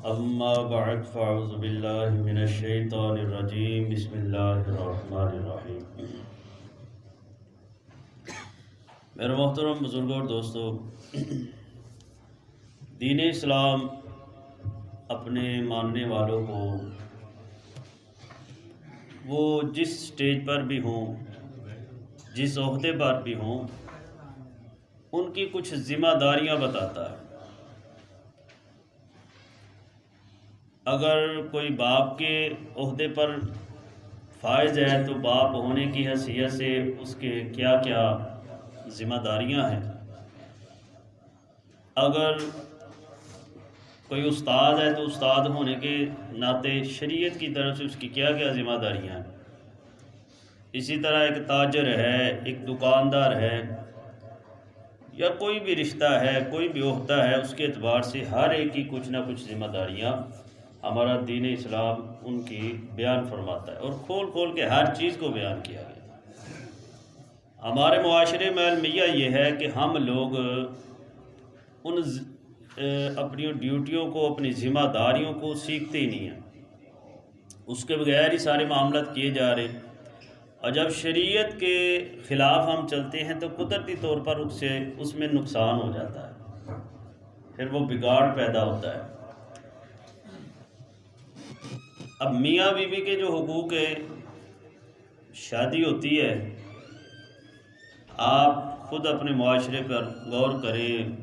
اما بعد فاعوذ باللہ من الشیطان الرجیم بسم اللہ الرحمن الرحیم۔ میرے محترم بزرگوں اور دوستو، دین اسلام اپنے ماننے والوں کو وہ جس سٹیج پر بھی ہوں، جس عہدے پر بھی ہوں، ان کی کچھ ذمہ داریاں بتاتا ہے۔ اگر کوئی باپ کے عہدے پر فائز ہے تو باپ ہونے کی حیثیت سے اس کے کیا کیا ذمہ داریاں ہیں۔ اگر کوئی استاد ہے تو استاد ہونے کے ناطے شریعت کی طرف سے اس کی کیا کیا ذمہ داریاں ہیں۔ اسی طرح ایک تاجر ہے، ایک دکاندار ہے، یا کوئی بھی رشتہ ہے، کوئی بھی عہدہ ہے، اس کے اعتبار سے ہر ایک کی کچھ نہ کچھ ذمہ داریاں ہمارا دین اسلام ان کی بیان فرماتا ہے، اور کھول کھول کے ہر چیز کو بیان کیا گیا۔ ہمارے معاشرے میں المیہ یہ ہے کہ ہم لوگ ان اپنی ڈیوٹیوں کو، اپنی ذمہ داریوں کو سیکھتے ہی نہیں ہیں، اس کے بغیر ہی سارے معاملات کیے جا رہے ہیں، اور جب شریعت کے خلاف ہم چلتے ہیں تو قدرتی طور پر اس میں نقصان ہو جاتا ہے، پھر وہ بگاڑ پیدا ہوتا ہے۔ اب میاں بیوی کے جو حقوق ہے، شادی ہوتی ہے، آپ خود اپنے معاشرے پر غور کریں،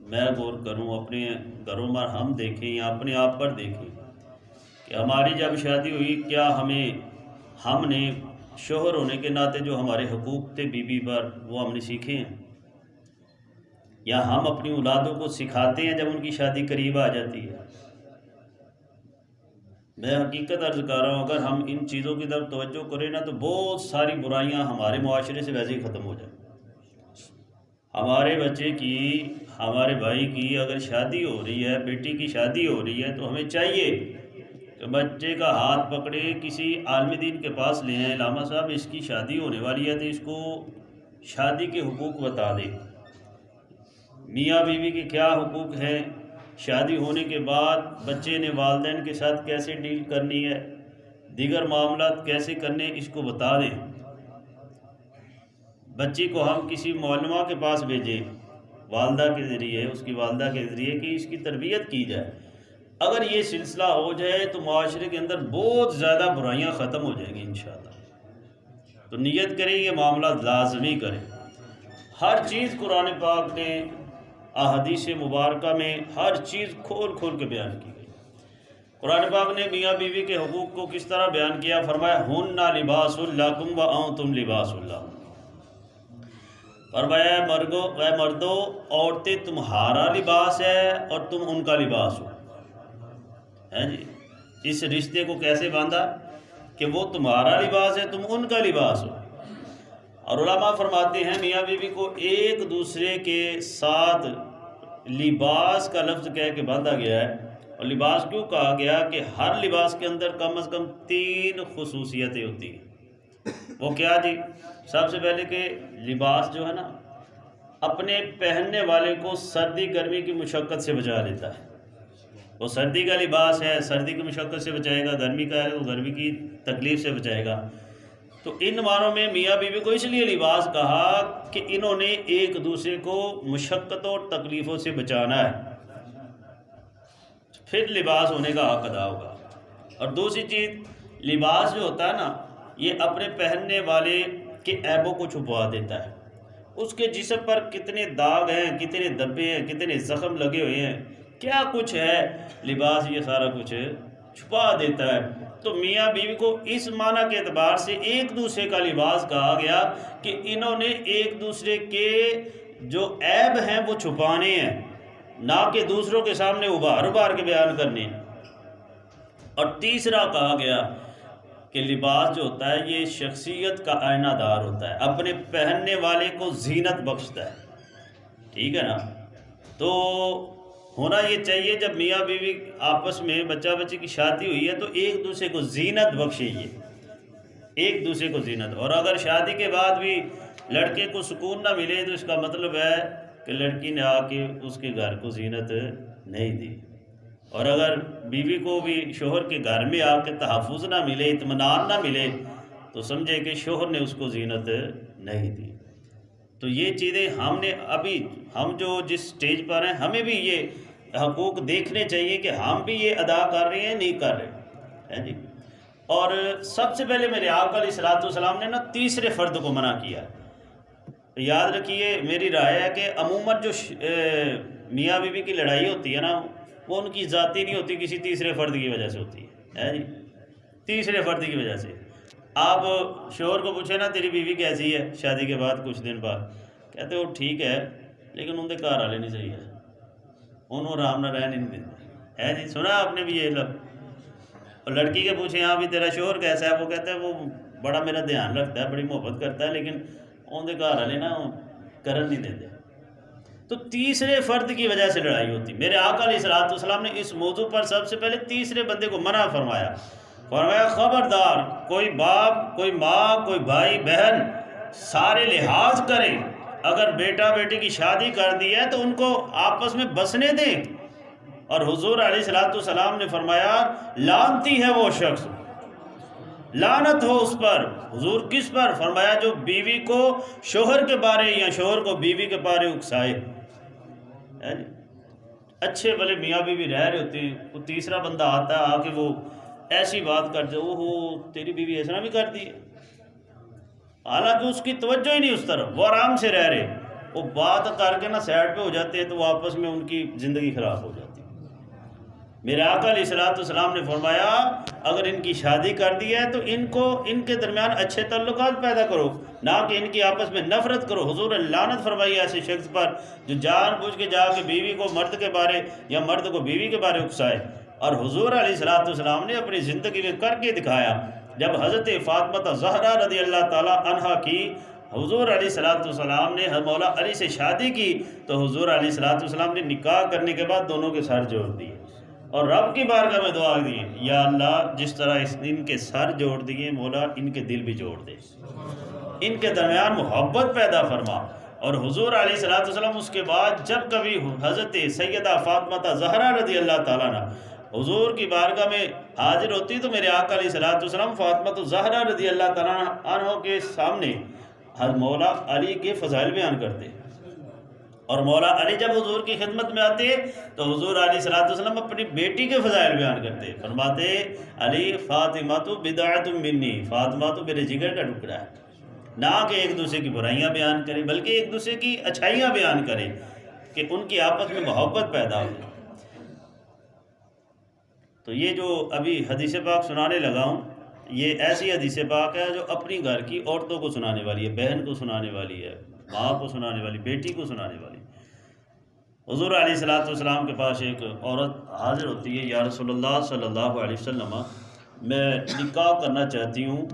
میں غور کروں، اپنے گھروں میں ہم دیکھیں یا اپنے آپ پر دیکھیں کہ ہماری جب شادی ہوئی، کیا ہم نے شوہر ہونے کے ناطے جو ہمارے حقوق تھے بیوی پر، وہ ہم نے سیکھے ہیں، یا ہم اپنی اولادوں کو سکھاتے ہیں جب ان کی شادی قریب آ جاتی ہے۔ میں حقیقت عرض کر رہا ہوں، اگر ہم ان چیزوں کی طرف توجہ کریں نا تو بہت ساری برائیاں ہمارے معاشرے سے ویسے ہی ختم ہو جائیں۔ ہمارے بچے کی، ہمارے بھائی کی اگر شادی ہو رہی ہے، بیٹی کی شادی ہو رہی ہے، تو ہمیں چاہیے کہ بچے کا ہاتھ پکڑے، کسی عالم دین کے پاس لے آئیں، علامہ صاحب اس کی شادی ہونے والی ہے تو اس کو شادی کے حقوق بتا دیں، میاں بیوی کے کیا حقوق ہیں، شادی ہونے کے بعد بچے نے والدین کے ساتھ کیسے ڈیل کرنی ہے، دیگر معاملات کیسے کرنے، اس کو بتا دیں۔ بچی کو ہم کسی معلمہ کے پاس بھیجیں، والدہ کے ذریعے، اس کی والدہ کے ذریعے، کہ اس کی تربیت کی جائے۔ اگر یہ سلسلہ ہو جائے تو معاشرے کے اندر بہت زیادہ برائیاں ختم ہو جائیں گی انشاءاللہ۔ تو نیت کریں، یہ معاملات لازمی کریں۔ ہر چیز قرآن پاک نے، احادیث مبارکہ میں ہر چیز کھول کھول کے بیان کی گئی۔ قرآن پاک نے میاں بیوی کے حقوق کو کس طرح بیان کیا، فرمایا ہن لباس لکم وانتم لباس لہن۔ فرمایا اے مردو، عورتیں تمہارا لباس ہے اور تم ان کا لباس ہو۔ جی، اس رشتے کو کیسے باندھا کہ وہ تمہارا لباس ہے، تم ان کا لباس ہو۔ اور علماء فرماتے ہیں میاں بیوی کو ایک دوسرے کے ساتھ لباس کا لفظ کہہ کے باندھا گیا ہے، اور لباس کیوں کہا گیا کہ ہر لباس کے اندر کم از کم 3 خصوصیتیں ہوتی ہیں۔ وہ کیا جی؟ سب سے پہلے کہ لباس جو ہے نا، اپنے پہننے والے کو سردی گرمی کی مشقت سے بچا لیتا ہے۔ وہ سردی کا لباس ہے، سردی کی مشقت سے بچائے گا، گرمی کا ہے تو گرمی کی تکلیف سے بچائے گا۔ تو ان معنوں میں میاں بیوی کو اس لیے لباس کہا کہ انہوں نے ایک دوسرے کو مشقتوں اور تکلیفوں سے بچانا ہے، پھر لباس ہونے کا حق ادا ہوگا۔ اور دوسری چیز، لباس جو ہوتا ہے نا، یہ اپنے پہننے والے کے عیبوں کو چھپا دیتا ہے۔ اس کے جسم پر کتنے داغ ہیں، کتنے دبے ہیں، کتنے زخم لگے ہوئے ہیں، کیا کچھ ہے، لباس یہ سارا کچھ چھپا دیتا ہے۔ تو میاں بیوی کو اس معنی کے اعتبار سے ایک دوسرے کا لباس کہا گیا کہ انہوں نے ایک دوسرے کے جو عیب ہیں وہ چھپانے ہیں، نہ کہ دوسروں کے سامنے ابھار کے بیان کرنے ہیں۔ اور تیسرا کہا گیا کہ لباس جو ہوتا ہے یہ شخصیت کا آئینہ دار ہوتا ہے، اپنے پہننے والے کو زینت بخشتا ہے، ٹھیک ہے نا۔ تو ہونا یہ چاہیے جب میاں بیوی آپس میں بچہ بچی کی شادی ہوئی ہے تو ایک دوسرے کو زینت بخشیے، ایک دوسرے کو زینت۔ اور اگر شادی کے بعد بھی لڑکے کو سکون نہ ملے تو اس کا مطلب ہے کہ لڑکی نے آ کے اس کے گھر کو زینت نہیں دی۔ اور اگر بیوی کو بھی شوہر کے گھر میں آ کے تحفظ نہ ملے، اطمینان نہ ملے، تو سمجھے کہ شوہر نے اس کو زینت نہیں دی۔ تو یہ چیزیں ہم جو جس سٹیج پر ہیں، ہمیں بھی یہ حقوق دیکھنے چاہیے کہ ہم بھی یہ ادا کر رہے ہیں نہیں کر رہے ہیں جی۔ اور سب سے پہلے میرے آقا علیہ الصلوۃ والسلام نے تیسرے فرد کو منع کیا۔ یاد رکھیے، میری رائے ہے کہ عموماً جو میاں بیوی کی لڑائی ہوتی ہے وہ ان کی ذاتی نہیں ہوتی، کسی تیسرے فرد کی وجہ سے ہوتی ہے جی، تیسرے فرد کی وجہ سے۔ آپ شوہر کو پوچھیں تیری بیوی کیسی ہے شادی کے بعد کچھ دن بعد، کہتے وہ ٹھیک ہے لیکن ان کے گھر والے نہیں صحیح ہے، انہوں آرام نہ رہنے نہیں دیتے ہے جی، سنا آپ نے بھی یہ لفظ۔ اور لڑکی کے پوچھیں بھی تیرا شوہر کیسا ہے، وہ کہتا ہے وہ بڑا میرا دھیان رکھتا ہے، بڑی محبت کرتا ہے، لیکن ان کے گھر والے کرن نہیں دیتے۔ تو تیسرے فرد کی وجہ سے لڑائی ہوتی۔ میرے آقا علیہ الصلوۃ والسلام نے اس موضوع پر سب سے پہلے تیسرے بندے کو منع فرمایا، خبردار کوئی باپ، کوئی ماں، کوئی بھائی بہن سارے لحاظ کریں، اگر بیٹا بیٹی کی شادی کر دی ہے تو ان کو آپس میں بسنے دیں۔ اور حضور علیہ الصلوۃ والسلام نے فرمایا لعنتی ہے وہ شخص، لعنت ہو اس پر۔ حضور کس پر؟ فرمایا جو بیوی کو شوہر کے بارے یا شوہر کو بیوی کے بارے اکسائے۔ اچھے بھلے میاں بیوی رہ رہے ہوتے ہیں، کوئی تیسرا بندہ آتا ہے آ کے وہ ایسی بات کرتے، تیری بیوی ایسا بھی کرتی ہے، حالانکہ اس کی توجہ ہی نہیں اس طرف، وہ آرام سے رہ رہے، وہ بات کر کے سائڈ پہ ہو جاتے ہیں تو وہ آپس میں ان کی زندگی خراب ہو جاتی۔ میرے آقا علیہ الصلوۃ والسلام نے فرمایا اگر ان کی شادی کر دی ہے تو ان کے درمیان اچھے تعلقات پیدا کرو، نہ کہ ان کی آپس میں نفرت کرو۔ حضور نے لعنت فرمائی ایسے شخص پر جو جان بوجھ کے جا کے بیوی کو مرد کے بارے یا مرد کو بیوی کے بارے اکسائے۔ اور حضور علیہ الصلوۃ والسلام نے اپنی زندگی میں کر کے دکھایا۔ جب حضرت فاطمہ زہرا رضی اللہ تعالی عنہا کی حضور علیہ الصلوۃ والسلام نے مولا علی سے شادی کی تو حضور علیہ الصلوۃ والسلام نے نکاح کرنے کے بعد دونوں کے سر جوڑ دیے اور رب کی بارگاہ میں دعا دی، یا اللہ جس طرح ان کے سر جوڑ دیے، مولا ان کے دل بھی جوڑ دے، ان کے درمیان محبت پیدا فرما۔ اور حضور علیہ الصلوۃ والسلام اس کے بعد جب کبھی حضرت سیدہ فاطمہ زہرا رضی اللہ تعالیٰ عنہ حضور کی بارگاہ میں حاضر ہوتی تو میرے آقا علیہ الصلوۃ والسلام فاطمہ زہرا رضی اللہ تعالیٰ عنہ کے سامنے مولا علی کے فضائل بیان کرتے، اور مولا علی جب حضور کی خدمت میں آتے تو حضور علیہ الصلوۃ والسلام اپنی بیٹی کے فضائل بیان کرتے، فرماتے علی فاطمہ تو بدعۃ منی، فاطمہ تو میرے جگر کا ٹکڑا ہے۔ نہ کہ ایک دوسرے کی برائیاں بیان کرے بلکہ ایک دوسرے کی اچھائیاں بیان کرے کہ ان کی آپس میں محبت پیدا ہو۔ تو یہ جو ابھی حدیث پاک سنانے لگا ہوں، یہ ایسی حدیث پاک ہے جو اپنی گھر کی عورتوں کو سنانے والی ہے، بہن کو سنانے والی ہے، ماں کو سنانے والی، بیٹی کو سنانے والی۔ حضور علیہ الصلوۃ والسلام کے پاس ایک عورت حاضر ہوتی ہے، یا رسول اللہ صلی اللہ علیہ وسلم میں نکاح کرنا چاہتی ہوں،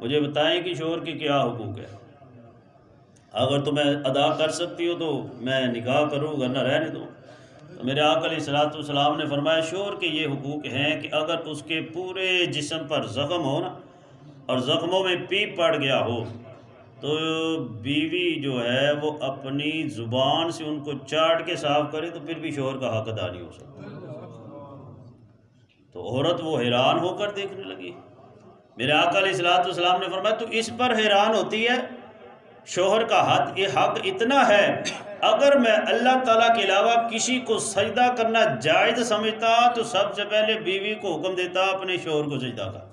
مجھے بتائیں کہ شوہر کے کیا حقوق ہے، اگر تمہیں ادا کر سکتی ہو تو میں نکاح کروں، ورنہ رہنے دو۔ تو میرے آقا علیہ الصلوۃ والسلام نے فرمایا شوہر کے یہ حقوق ہیں کہ اگر اس کے پورے جسم پر زخم ہو اور زخموں میں پیپ پڑ گیا ہو تو بیوی جو ہے وہ اپنی زبان سے ان کو چاٹ کے صاف کرے تو پھر بھی شوہر کا حق ادا نہیں ہو سکتا۔ تو عورت وہ حیران ہو کر دیکھنے لگی۔ میرے آقا علیہ الصلوۃ والسلام نے فرمایا تو اس پر حیران ہوتی ہے، شوہر کا حق اتنا ہے، اگر میں اللہ تعالیٰ کے علاوہ کسی کو سجدہ کرنا جائز سمجھتا تو سب سے پہلے بیوی کو حکم دیتا اپنے شوہر کو سجدہ کر۔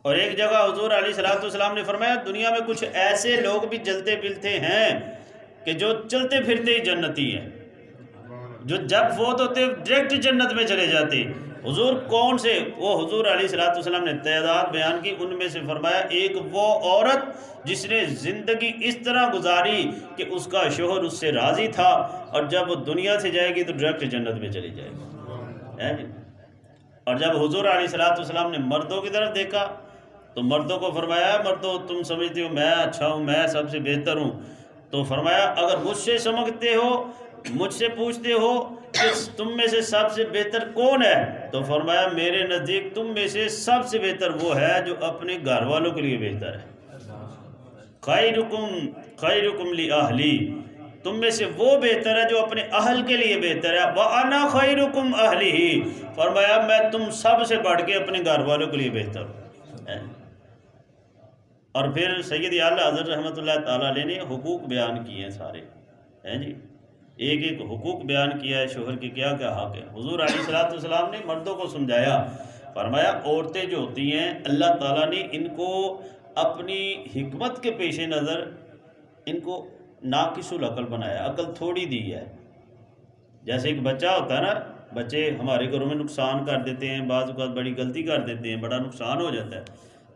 اور ایک جگہ حضور علیہ الصلوۃ والسلام نے فرمایا دنیا میں کچھ ایسے لوگ بھی چلتے پھرتے ہیں کہ جو چلتے پھرتے ہی جنتی ہیں، جو جب فوت ہوتے ڈائریکٹ جنت میں چلے جاتے۔ حضور کون سے؟ وہ حضور علیہ الصلوۃ والسلام نے تعداد بیان کی، ان میں سے فرمایا ایک وہ عورت جس نے زندگی اس طرح گزاری کہ اس کا شوہر اس سے راضی تھا، اور جب وہ دنیا سے جائے گی تو ڈائریکٹ جنت میں چلی جائے گی۔ اور جب حضور علیہ الصلوۃ والسلام نے مردوں کی طرف دیکھا تو مردوں کو فرمایا مردوں تم سمجھتے ہو میں اچھا ہوں، میں سب سے بہتر ہوں، تو فرمایا اگر مجھ سے سمجھتے ہو، مجھ سے پوچھتے ہو کہ تم میں سے سب سے بہتر کون ہے، تو فرمایا میرے نزدیک تم میں سے سب سے بہتر وہ ہے جو اپنے گھر والوں کے لیے بہتر ہے۔ خیرکم خیرکم لأہلی، تم میں سے وہ بہتر ہے جو اپنے اہل کے لیے بہتر ہے۔ وَأَنَا خَيْرُكُمْ أَهْلِهِ، فرمایا میں تم سب سے بڑھ کے اپنے گھر والوں کے لیے بہتر ہوں۔ اور پھر سید اعلیٰ حضرت رحمۃ اللہ تعالیٰ علیہ نے حقوق بیان کیے ہیں سارے، ہیں جی، ایک ایک حقوق بیان کیا ہے شوہر کے کیا کیا حق ہے۔ حضور علیہ الصلوۃ والسلام نے مردوں کو سمجھایا، فرمایا عورتیں جو ہوتی ہیں اللہ تعالیٰ نے ان کو اپنی حکمت کے پیش نظر ان کو ناقص العقل بنایا، عقل تھوڑی دی ہے۔ جیسے ایک بچہ ہوتا ہے نا، بچے ہمارے گھروں میں نقصان کر دیتے ہیں، بعض اوقات بڑی غلطی کر دیتے ہیں، بڑا نقصان ہو جاتا ہے،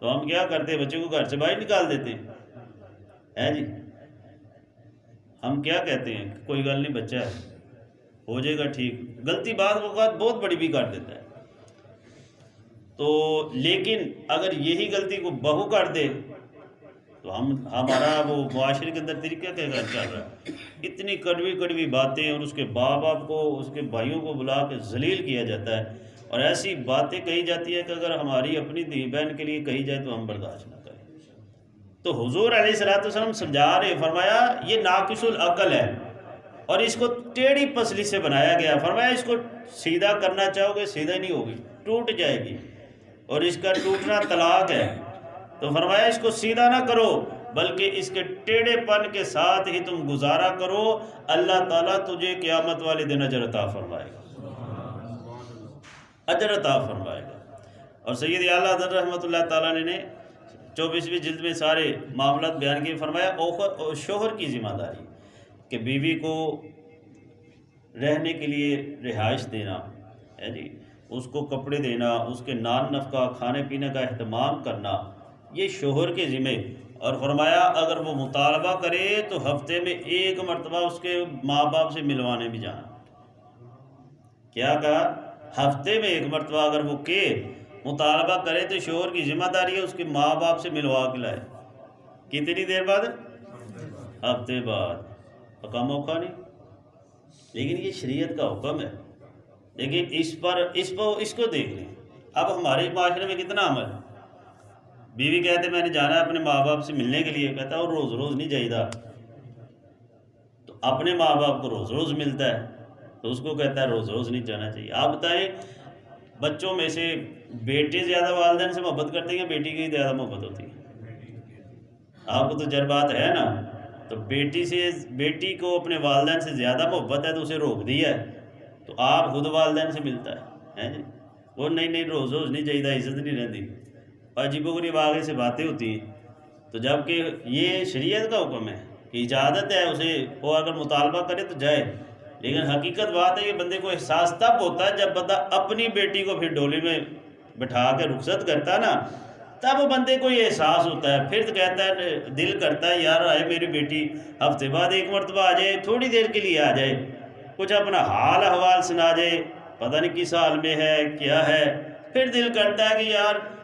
تو ہم کیا کرتے ہیں؟ بچے کو گھر سے باہر نکال دیتے ہیں جی۔ ہم کیا کہتے ہیں کہ کوئی گل نہیں، بچہ ہے، ہو جائے گا ٹھیک۔ غلطی بعض اوقات بہت بڑی بھی کر دیتا ہے، تو لیکن اگر یہی غلطی کو بہو کر دے تو ہمارا وہ معاشرے کے اندر طریقہ کیا چل رہا ہے، اتنی کڑوی کڑوی باتیں، اور اس کے باپ باپ کو، اس کے بھائیوں کو بلا کے ذلیل کیا جاتا ہے، اور ایسی باتیں کہی جاتی ہے کہ اگر ہماری اپنی دھی بہن کے لیے کہی جائے تو ہم برداشت نہ کریں۔ تو حضور علیہ الصلوۃ والسلام سمجھا رہے، فرمایا یہ ناقص العقل ہے اور اس کو ٹیڑھی پسلی سے بنایا گیا، فرمایا اس کو سیدھا کرنا چاہو گے سیدھا ہی نہیں ہوگی، ٹوٹ جائے گی، اور اس کا ٹوٹنا طلاق ہے۔ تو فرمایا اس کو سیدھا نہ کرو بلکہ اس کے ٹیڑھے پن کے ساتھ ہی تم گزارا کرو، اللہ تعالیٰ تجھے قیامت والے دن اجر عطا فرمائے گا، اجر عطا فرمائے گا۔ اور سید اعلیٰ حضرت رحمۃ اللہ تعالیٰ نے 24ویں جلد میں سارے معاملات بیان کیے، فرمایا شوہر کی ذمہ داری کہ بیوی کو رہنے کے لیے رہائش دینا ہے جی، اس کو کپڑے دینا، اس کے نان نفقہ کھانے پینے کا اہتمام کرنا، یہ شوہر کے ذمے۔ اور فرمایا اگر وہ مطالبہ کرے تو ہفتے میں ایک مرتبہ اس کے ماں باپ سے ملوانے بھی جانا۔ کیا کہا؟ ہفتے میں ایک مرتبہ اگر وہ مطالبہ کرے تو شوہر کی ذمہ داری ہے اس کے ماں باپ سے ملوا کے لائے۔ کتنی دیر بعد؟ ہفتے بعد، کم موقع نہیں، لیکن یہ شریعت کا حکم ہے۔ لیکن اس کو دیکھ لیں، اب ہمارے معاشرے میں کتنا عمل ہے۔ بیوی کہتے میں نے جانا ہے اپنے ماں باپ سے ملنے کے لیے، کہتا ہے وہ روز روز نہیں جائیدہ، تو اپنے ماں باپ کو روز روز ملتا ہے تو اس کو کہتا ہے روز روز نہیں جانا چاہیے۔ آپ بتائیں بچوں میں سے بیٹے زیادہ والدین سے محبت کرتے ہیں یا بیٹی کی زیادہ محبت ہوتی ہے؟ آپ کو تو تجربات ہے نا، تو بیٹی کو اپنے والدین سے زیادہ محبت ہے تو اسے روک دیا ہے، تو آپ خود والدین سے ملتا ہے جی، وہ نہیں روز روز نہیں جائیدہ، عزت نہیں رہتی، عجیب و غریب آگے سے باتیں ہوتی ہیں۔ تو جب کہ یہ شریعت کا حکم ہے کہ اجازت ہے اسے، وہ اگر مطالبہ کرے تو جائے، لیکن حقیقت بات ہے کہ بندے کو احساس تب ہوتا ہے جب بندہ اپنی بیٹی کو پھر ڈولی میں بٹھا کے رخصت کرتا ہے نا، تب بندے کو یہ احساس ہوتا ہے، پھر کہتا ہے، دل کرتا ہے یار آئے میری بیٹی ہفتے بعد ایک مرتبہ آ جائے، تھوڑی دیر کے لیے آ جائے، کچھ اپنا حال احوال سنا جائے، پتہ نہیں کس حال میں ہے کیا ہے، پھر دل کرتا ہے کہ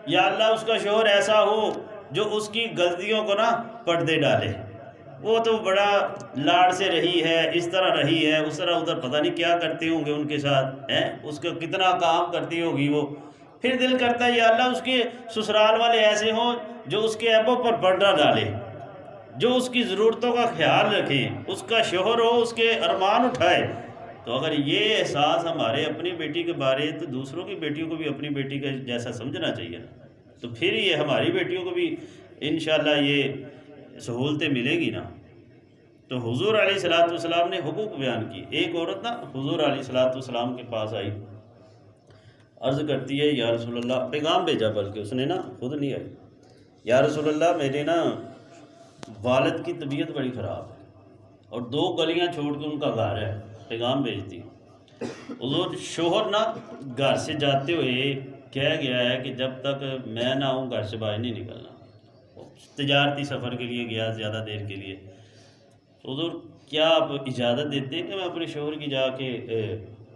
یا اللہ اس کا شوہر ایسا ہو جو اس کی غلطیوں کو نا پردے ڈالے، وہ تو بڑا لاڑ سے رہی ہے، اس طرح رہی ہے، اس طرح ادھر پتہ نہیں کیا کرتے ہوں گے ان کے ساتھ، اس کا کتنا کام کرتی ہوگی وہ، پھر دل کرتا ہے یا اللہ اس کے سسرال والے ایسے ہوں جو اس کے عیبوں پر پردہ ڈالے، جو اس کی ضرورتوں کا خیال رکھے، اس کا شوہر ہو اس کے ارمان اٹھائے۔ تو اگر یہ احساس ہمارے اپنی بیٹی کے بارے، تو دوسروں کی بیٹیوں کو بھی اپنی بیٹی کا جیسا سمجھنا چاہیے نا، تو پھر یہ ہماری بیٹیوں کو بھی انشاءاللہ یہ سہولتیں ملے گی نا۔ تو حضور علیہ الصلوۃ والسلام نے حقوق بیان کی۔ ایک عورت نا حضور علیہ الصلوۃ والسلام کے پاس آئی، عرض کرتی ہے یا رسول اللہ، پیغام بھیجا بلکہ اس نے نا، خود نہیں آئی، یا رسول اللہ میرے نا والد کی طبیعت بڑی خراب ہے اور 2 گلیاں چھوڑ کے ان کا گھر ہے، پیغام بھیجتی۔ حضور شوہر نا گھر سے جاتے ہوئے کہہ گیا ہے کہ جب تک میں نہ ہوں گھر سے باہر نہیں نکلنا، تجارتی سفر کے لیے گیا زیادہ دیر کے لیے، حضور کیا آپ اجازت دیتے ہیں کہ میں اپنے شوہر کی جا کے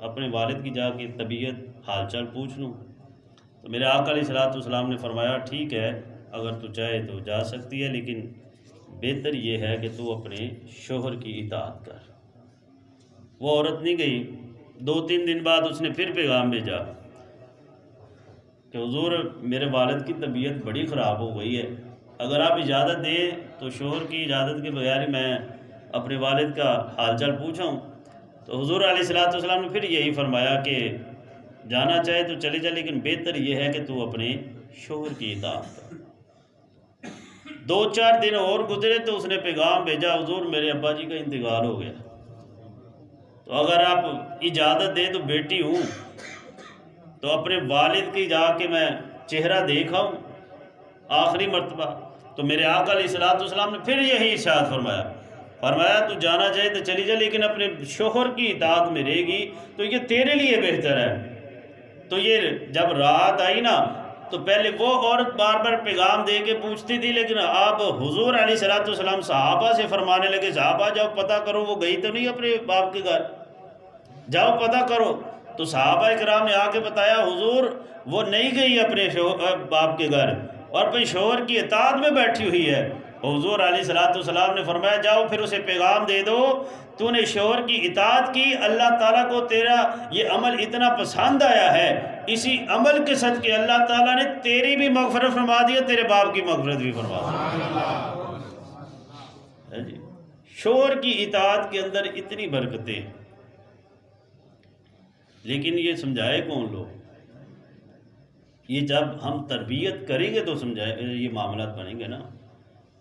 اپنے والد کی جا کے طبیعت حال چال پوچھ لوں؟ تو میرے آقا علیہ الصلوۃ والسلام نے فرمایا ٹھیک ہے، اگر تو چاہے تو جا سکتی ہے، لیکن بہتر یہ ہے کہ تو اپنے شوہر کی اطاعت کر۔ وہ عورت نہیں گئی، 2-3 دن بعد اس نے پھر پیغام بھیجا کہ حضور میرے والد کی طبیعت بڑی خراب ہو گئی ہے، اگر آپ اجازت دیں تو شوہر کی اجازت کے بغیر ہی میں اپنے والد کا حال چال پوچھوں، تو حضور علیہ الصلوۃ والسلام نے پھر یہی فرمایا کہ جانا چاہے تو چلی جا، لیکن بہتر یہ ہے کہ تو اپنے شوہر کی اطاعت کر۔ 2-4 دن اور گزرے تو اس نے پیغام بھیجا، حضور میرے ابا جی کا انتقال ہو گیا، تو اگر آپ اجازت دیں تو بیٹی ہوں تو اپنے والد کی جا کے میں چہرہ دیکھا ہوں آخری مرتبہ۔ تو میرے آقا علیہ الصلوۃ والسلام نے پھر یہی ارشاد فرمایا تو جانا چاہے تو چلی جا، لیکن اپنے شوہر کی اطاعت میں رہے گی تو یہ تیرے لیے بہتر ہے۔ تو یہ جب رات آئی نا تو پہلے وہ عورت بار بار پیغام دے کے پوچھتی تھی، لیکن اب حضور علیہ الصلوۃ والسلام صحابہ سے فرمانے لگے، صحابہ جاؤ پتہ کرو وہ گئی تو نہیں اپنے باپ کے گھر، جاؤ پتہ کرو۔ تو صحابہ کرام نے آ کے بتایا، حضور وہ نہیں گئی اپنے باپ کے گھر اور اپنے شوہر کی اطاعت میں بیٹھی ہوئی ہے۔ حضور علیہ الصلوۃ والسلام نے فرمایا، جاؤ پھر اسے پیغام دے دو، تو نے شوہر کی اطاعت کی، اللہ تعالیٰ کو تیرا یہ عمل اتنا پسند آیا ہے، اسی عمل کے صدقے اللہ تعالیٰ نے تیری بھی مغفرت فرما دیا، تیرے باپ کی مغفرت بھی فرما دی۔ شوہر کی اطاعت کے اندر اتنی برکتیں، لیکن یہ سمجھائے کون لوگ؟ یہ جب ہم تربیت کریں گے تو سمجھائے یہ معاملات بنیں گے نا،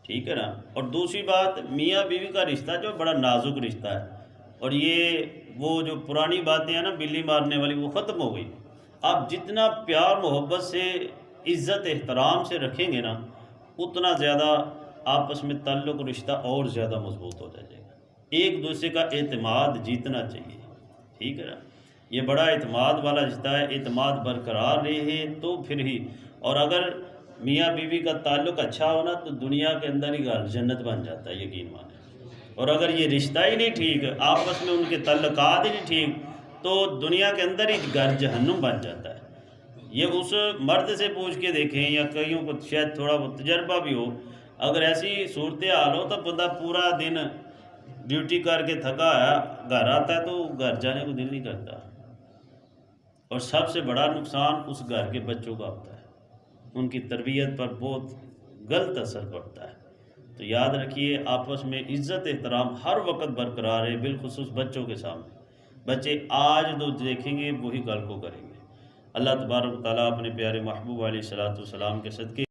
ٹھیک ہے نا۔ اور دوسری بات، میاں بیوی کا رشتہ جو بڑا نازک رشتہ ہے، اور یہ وہ جو پرانی باتیں ہیں نا بلی مارنے والی، وہ ختم ہو گئی۔ آپ جتنا پیار محبت سے عزت احترام سے رکھیں گے نا، اتنا زیادہ آپس میں تعلق رشتہ اور زیادہ مضبوط ہو جائے گا۔ ایک دوسرے کا اعتماد جیتنا چاہیے، ٹھیک ہے نا۔ یہ بڑا اعتماد والا رشتہ ہے، اعتماد برقرار رہے تو پھر ہی، اور اگر میاں بیوی کا تعلق اچھا ہونا تو دنیا کے اندر ہی گھر جنت بن جاتا ہے، یقین مانیں۔ اور اگر یہ رشتہ ہی نہیں ٹھیک، آپس میں ان کے تعلقات ہی نہیں ٹھیک، تو دنیا کے اندر ہی گھر جہنم بن جاتا ہے۔ یہ اس مرد سے پوچھ کے دیکھیں، یا کئیوں کو شاید تھوڑا بہت تجربہ بھی ہو، اگر ایسی صورتحال ہو تو بندہ پورا دن ڈیوٹی کر کے تھکا ہے، گھر آتا ہے تو گھر جانے کو دل نہیں کرتا، اور سب سے بڑا نقصان اس گھر کے بچوں کا ہوتا ہے، ان کی تربیت پر بہت غلط اثر پڑتا ہے۔ تو یاد رکھیے، آپس میں عزت احترام ہر وقت برقرار ہے، بالخصوص بچوں کے سامنے۔ بچے آج جو دیکھیں گے وہی کل کو کریں گے۔ اللہ تبارک و تعالیٰ اپنے پیارے محبوب علیہ الصلوۃ والسلام کے صدقے